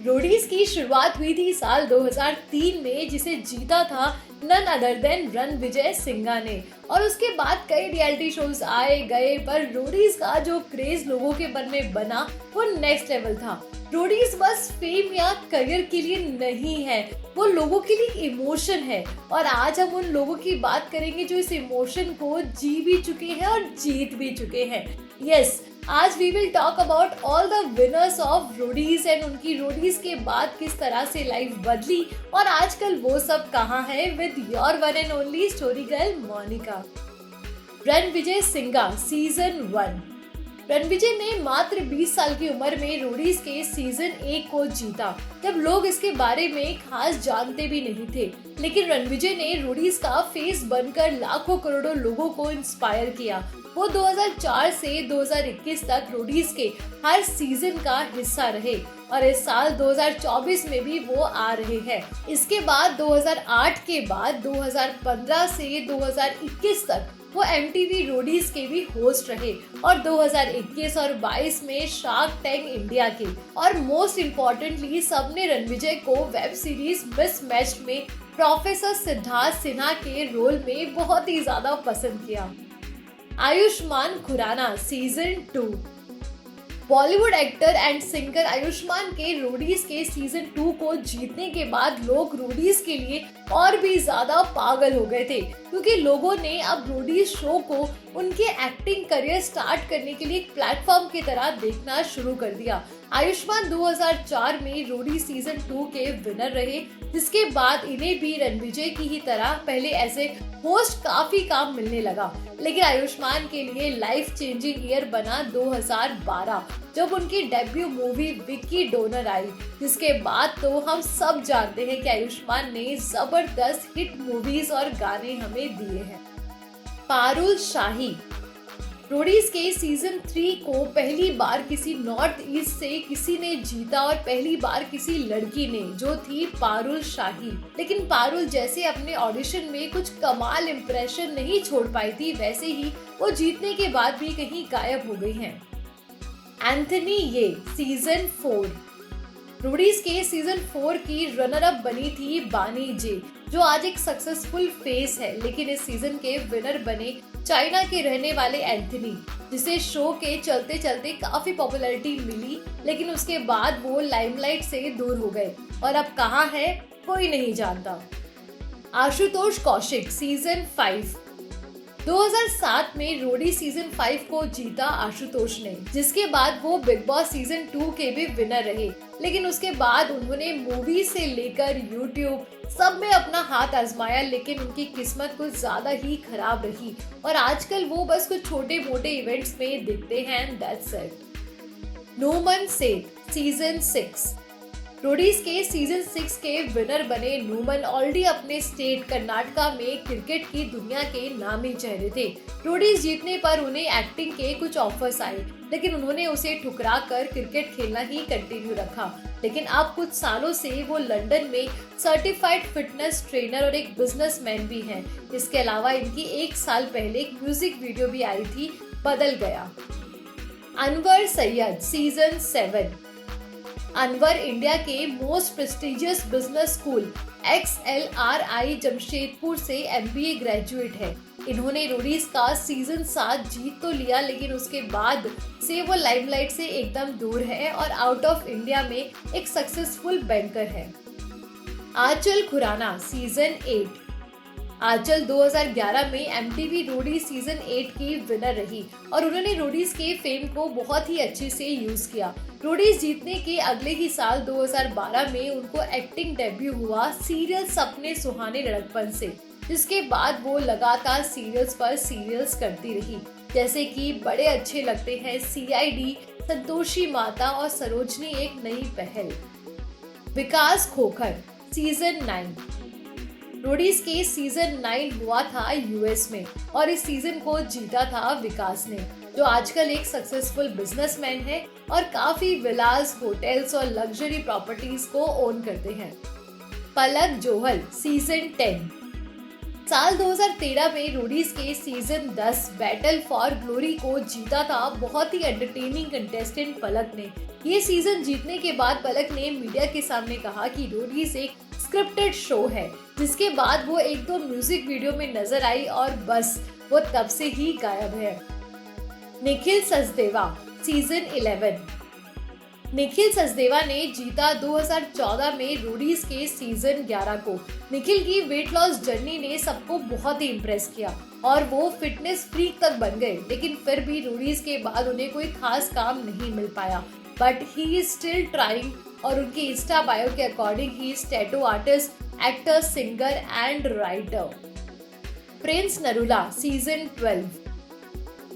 Roadies की शुरुआत हुई थी साल 2003 में, जिसे जीता था none other than Rannvijay Singha ने। और उसके बाद कई रियलिटी शोज आए गए, पर रोडीज का जो क्रेज लोगों के मन में बना वो नेक्स्ट लेवल था। रोडीज बस फेम या करियर के लिए नहीं है, वो लोगों के लिए इमोशन है। और आज हम उन लोगों की बात करेंगे जो इस इमोशन को जी भी चुके हैं और जीत भी चुके हैं। यस, आज we will talk about all the winners of Roadies and उनकी रोडीज के बाद किस तरह से लाइफ बदली और आजकल वो सब कहाँ है, with your one and only story girl Monica. Rannvijay Singha season 1। Rannvijay ने मात्र 20 साल की उम्र में रोडीज के सीजन 1 को जीता, जब लोग इसके बारे में खास जानते भी नहीं थे। लेकिन रणविजय ने रोडीज का फेस बनकर लाखों करोड़ों लोगों को इंस्पायर किया। वो 2004 से 2021 तक रोडीज के हर सीजन का हिस्सा रहे और इस साल 2024 में भी वो आ रहे हैं। इसके बाद 2008 के बाद 2015 से 2021 तक वो MTV रोडीज के भी होस्ट रहे और 2021 और 22 में शार्क टैंक इंडिया के। और मोस्ट इम्पोर्टेंटली सबने रणविजय को वेब सीरीज मिसमैच्ड में प्रोफेसर सिद्धार्थ सिन्हा के रोल में बहुत ही ज्यादा पसंद किया। Ayushmann Khurrana season 2। Bollywood actor and singer Ayushmann के रोडीज के सीजन 2 को जीतने के बाद लोग रोडीज के लिए और भी ज्यादा पागल हो गए थे, क्योंकि लोगों ने अब रोडीज शो को उनके एक्टिंग करियर स्टार्ट करने के लिए एक प्लेटफॉर्म की तरह देखना शुरू कर दिया। आयुष्मान 2004 में रोडी सीजन 2 के विनर रहे, जिसके बाद इन्हें भी रणविजय की ही तरह पहले ऐसे होस्ट काफी काम मिलने लगा। लेकिन आयुष्मान के लिए लाइफ चेंजिंग ईयर बना 2012, जब उनकी डेब्यू मूवी विक्की डोनर आई, जिसके बाद तो हम सब जानते हैं कि आयुष्मान ने जबरदस्त हिट मूवीज और गाने हमें दिए हैं। पारुल शाही। रोडीज के सीजन 3 को पहली बार किसी नॉर्थ ईस्ट से किसी ने जीता और पहली बार किसी लड़की ने, जो थी पारुल शाही। लेकिन पारुल जैसे अपने ऑडिशन में कुछ कमाल इंप्रेशन नहीं छोड़ पाई थी, वैसे ही वो जीतने के बाद भी कहीं गायब हो गई हैं। एंथनी ये सीजन 4। रोडीज के सीजन 4 की रनर अप बनी थी बानी जे, जो आज एक सक्सेसफुल फेस है। लेकिन इस सीजन के विनर बने चाइना के रहने वाले एंथनी, जिसे शो के चलते चलते काफी पॉपुलैरिटी मिली, लेकिन उसके बाद वो लाइमलाइट से दूर हो गए और अब कहाँ है कोई नहीं जानता। आशुतोष कौशिक सीजन 5। 2007 में रोडी सीजन 5 को जीता आशुतोष ने, जिसके बाद वो बिग बॉस सीजन 2 के भी विनर रहे। लेकिन उसके बाद उन्होंने मूवी से लेकर यूट्यूब सब में अपना हाथ आजमाया, लेकिन उनकी किस्मत कुछ ज्यादा ही खराब रही और आजकल वो बस कुछ छोटे मोटे इवेंट्स में दिखते हैं। That's it. नूमन सेठ सीजन 6। रोडीज के सीजन 6 के विनर बने नूमन ऑलरेडी अपने स्टेट कर्नाटका में क्रिकेट की दुनिया के नामी चेहरे थे। रोडीज जीतने पर उन्हें एक्टिंग के कुछ ऑफर्स आए, लेकिन उन्होंने उसे ठुकरा कर क्रिकेट खेलना ही कंटिन्यू रखा। लेकिन अब कुछ सालों से वो लंदन में सर्टिफाइड फिटनेस ट्रेनर और एक बिजनेसमैन भी हैं। इसके अलावा इनकी 1 साल पहले एक म्यूजिक वीडियो भी आई थी, बदल गया। अनवर सैयद सीजन 7। अनवर इंडिया के most prestigious business school XLRI Jamshedpur से MBA ग्रेजुएट है। इन्होंने रोडीज का सीजन 7 जीत तो लिया, लेकिन उसके बाद से वो लाइमलाइट से एकदम दूर है और आउट ऑफ इंडिया में एक सक्सेसफुल बैंकर है। आंचल खुराना सीजन 8। आंचल 2011 में MTV रोडीज सीजन 8 की विनर रही और उन्होंने रोडीज के फेम को बहुत ही अच्छे से यूज किया। रोडीज जीतने के अगले ही साल 2012 में उनको एक्टिंग डेब्यू हुआ सीरियल सपने सुहाने लड़कपन से, जिसके बाद वो लगातार सीरियल्स पर सीरियल्स करती रही, जैसे कि बड़े अच्छे लगते हैं, CID, संतोषी माता और सरोजनी एक नई पहल। विकास खोखर सीजन 9। रोडीज के सीजन 9 हुआ था US में और इस सीजन को जीता था विकास ने, जो आजकल एक सक्सेसफुल बिजनेसमैन है और काफी विलास, होटल्स और लग्जरी प्रॉपर्टीज को ओन करते हैं। पलक जोहल सीजन 10। साल 2013 में रोडीज के सीजन 10 बैटल फॉर ग्लोरी को जीता था बहुत ही एंटरटेनिंग कंटेस्टेंट पलक ने। ये सीजन जीतने के बाद पलक ने मीडिया के सामने कहा कि रोडीज एक स्क्रिप्टेड शो है, जिसके बाद वो एक दो म्यूजिक वीडियो में नजर आई और बस वो तब से ही गायब है। निखिल सचदेवा सीजन 11। निखिल सचदेवा ने जीता 2014 में रोडीज के सीजन 11 को। निखिल की वेट लॉस जर्नी ने सबको बहुत ही इम्प्रेस किया और वो फिटनेस फ्रीक तक बन गए, लेकिन फिर भी रोडीज के बाद उन्हें कोई खास काम नहीं मिल पाया। But he is still trying और उनकी इंस्टा बायो के according he is tattoo artist, actor, singer and writer. Prince Narula season 12।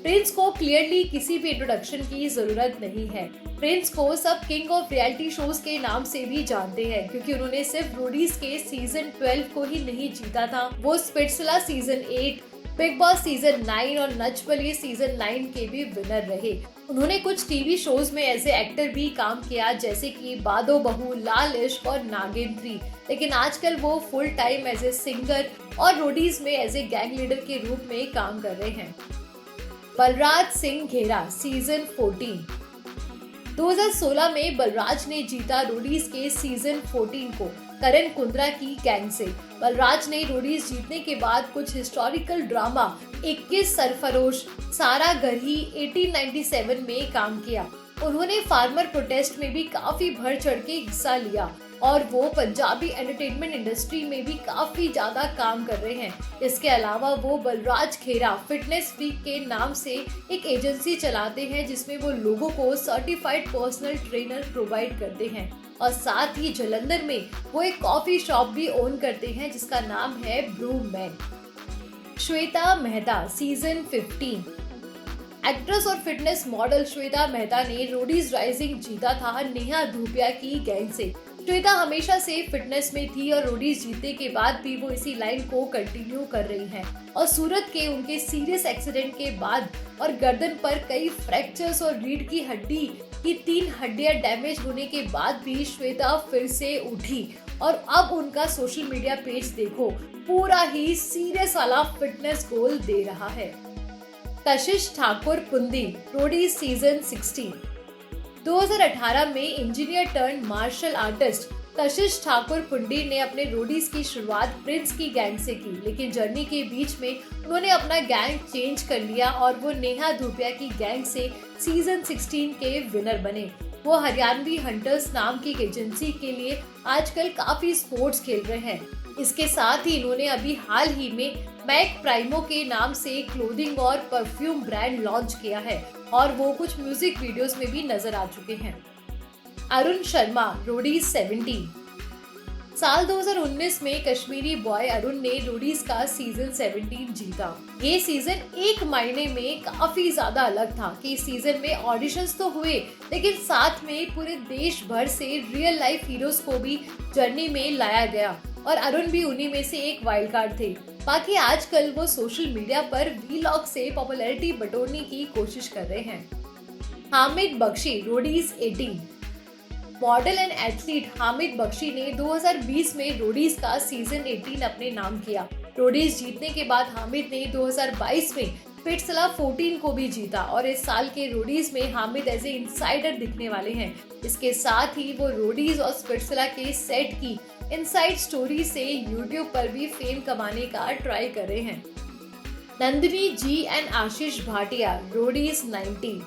Prince को क्लियरली किसी भी इंट्रोडक्शन की जरूरत नहीं है। प्रिंस को सब किंग ऑफ रियलिटी शोज के नाम से भी जानते हैं, क्योंकि उन्होंने सिर्फ रोडीज के सीजन 12 को ही नहीं जीता था, वो Splitsvilla season 8, big boss season 9 और नच बलिए सीजन 9 के भी विनर रहे। उन्होंने कुछ टीवी शोज में एज ए एक्टर भी काम किया, जैसे कि बादो बहू, लाल इश्क और नागिन 3, लेकिन आजकल वो full time as a singer और रोडीज में एज ए गैंग लीडर के रूप में काम कर रहे हैं। बलराज सिंह घेरा सीजन 14। 2016 में बलराज ने जीता रोडीज के सीजन 14 को करण कुंद्रा की गैंग से। बलराज ने रोडीज जीतने के बाद कुछ हिस्टोरिकल ड्रामा 21 सरफरोश, सारा गरही 1897 में काम किया। उन्होंने फार्मर प्रोटेस्ट में भी काफी बढ़ चढ़ के हिस्सा लिया और वो पंजाबी एंटरटेनमेंट इंडस्ट्री में भी काफी ज्यादा काम कर रहे हैं। इसके अलावा वो बलराज खेरा फिटनेस फ्रीक के नाम से एक एजेंसी चलाते हैं, जिसमें वो लोगों को सर्टिफाइड पर्सनल ट्रेनर प्रोवाइड करते हैं और साथ ही जालंधर में वो एक कॉफी शॉप भी ओन करते हैं, जिसका नाम है Brew Man. Shweta Mehta season 15। Actress और फिटनेस मॉडल श्वेता मेहता ने रोडीज राइजिंग जीता था नेहा धूपिया की गैंग से। श्वेता हमेशा से फिटनेस में थी और रोडीज जीतने के बाद भी वो इसी लाइन को कंटिन्यू कर रही हैं। और सूरत के उनके सीरियस एक्सीडेंट के बाद और गर्दन पर कई फ्रैक्चर्स और रीढ़ की हड्डी की 3 हड्डियां डैमेज होने के बाद भी श्वेता फिर से उठी और अब उनका सोशल मीडिया पेज देखो, पूरा ही सीरियस वाला फिटनेस गोल दे रहा है। कशिश ठाकुर पुंदी रोडीज सीजन 16। 2018 में इंजीनियर टर्न मार्शल आर्टिस्ट कशिश ठाकुर पुंडी ने अपने रोडीज की शुरुआत प्रिंस की गैंग से की, लेकिन जर्नी के बीच में उन्होंने अपना गैंग चेंज कर लिया और वो नेहा धूपिया की गैंग से सीजन 16 के विनर बने। वो हरियाणवी हंटर्स नाम की एजेंसी के लिए आजकल काफी स्पोर्ट्स खेल रहे हैं। इसके साथ ही इन्होंने अभी हाल ही में मैक प्राइमो के नाम से क्लोथिंग और परफ्यूम ब्रांड लॉन्च किया है और वो कुछ म्यूजिक वीडियोस में भी नजर आ चुके हैं। अरुण शर्मा रोडीज 17। साल 2019 में कश्मीरी बॉय अरुण ने रोडीज का सीजन 17 जीता। ये सीजन एक महीने में काफी ज्यादा अलग था कि इस सीजन में ऑडिशंस तो हुए, लेकिन साथ में पूरे देश भर से रियल लाइफ हीरोज को भी जर्नी में लाया गया और अरुण भी उन्हीं में से एक वाइल्ड कार्ड थे। बाकी आजकल वो सोशल मीडिया पर वीलॉग से पॉपुलैरिटी बटोरने की कोशिश कर रहे हैं। Hamid Bakshi Roadies 18। Model and athlete Hamid Bakshi ने 2020 में रोडीज का सीजन 18 अपने नाम किया। रोडीज जीतने के बाद हामिद ने 2022 में स्पिट्सविला 14 को भी जीता और इस साल के रोडीज में हामिद एज ए इनसाइडर दिखने वाले हैं। इसके साथ ही वो रोडीज और स्पिट्सविला के सेट की इनसाइड स्टोरी से यूट्यूब पर भी फेम कमाने का ट्राई कर रहे हैं। नंदिनी जी एंड आशीष भाटिया रोडीज 19।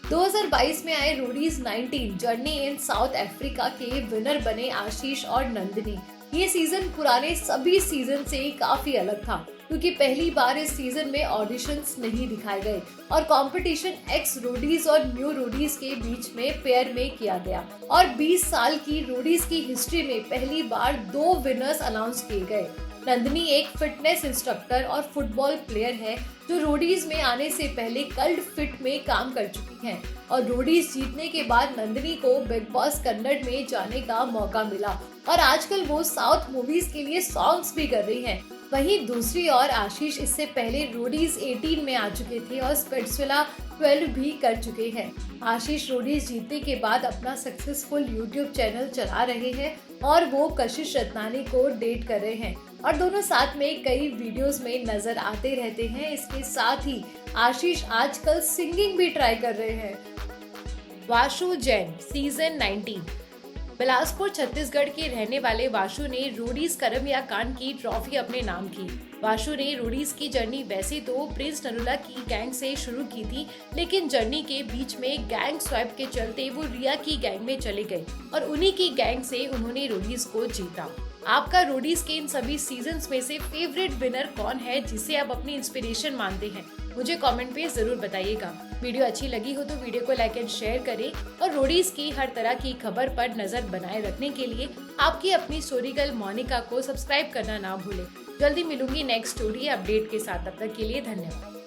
2022 में आए Roadies 19 journey in south Africa के विनर बने आशीष और नंदिनी। ये सीजन पुराने सभी सीजन से काफी अलग था, क्योंकि पहली बार इस सीजन में ऑडिशंस नहीं दिखाए गए और कंपटीशन एक्स रोडीज और न्यू रोडीज के बीच में पेयर में किया गया और 20 साल की रोडीज की हिस्ट्री में पहली बार 2 विनर्स अनाउंस किए गए। नंदिनी एक फिटनेस इंस्ट्रक्टर और फुटबॉल प्लेयर है जो रोडीज में आने से पहले कल्ट फिट में काम कर चुकी हैं और रोडीज जीतने के बाद नंदिनी को बिग बॉस कन्नड़ में जाने का मौका मिला और आजकल वो साउथ मूवीज के लिए सॉन्ग्स भी कर रही हैं। वहीं दूसरी ओर आशीष इससे पहले रोडीज 18 में आ चुके थे और स्पिट्सविला 12 भी कर चुके हैं। आशीष रोडीज जीतने के बाद अपना सक्सेसफुल यूट्यूब चैनल चला रहे हैं और वो कशिश रत्नानी को डेट कर रहे हैं और दोनों साथ में कई वीडियोस में नजर आते रहते हैं। इसके साथ ही आशीष आजकल सिंगिंग भी ट्राई कर रहे हैं। वाशु जैन सीजन 19। बिलासपुर छत्तीसगढ़ के रहने वाले वाशु ने रोडीज करम या कांड की ट्रॉफी अपने नाम की। वाशु ने रोडीज की जर्नी वैसे तो प्रिंस नरूला की गैंग से शुरू की थी, लेकिन जर्नी के बीच में गैंग स्वैप के चलते वो रिया की गैंग में चले गए और उन्हीं की गैंग से उन्होंने रोडीज को जीता। आपका रोडीज के इन सभी सीजन्स में से फेवरेट विनर कौन है, जिसे आप अपनी इंस्पिरेशन मानते हैं? मुझे कमेंट पे जरूर बताइएगा। वीडियो अच्छी लगी हो तो वीडियो को लाइक एंड शेयर करें और रोडीज की हर तरह की खबर पर नजर बनाए रखने के लिए आपकी अपनी स्टोरी गर्ल मोनिका को सब्सक्राइब करना ना भूलें। जल्दी मिलूंगी नेक्स्ट स्टोरी अपडेट के साथ, तब तक के लिए धन्यवाद।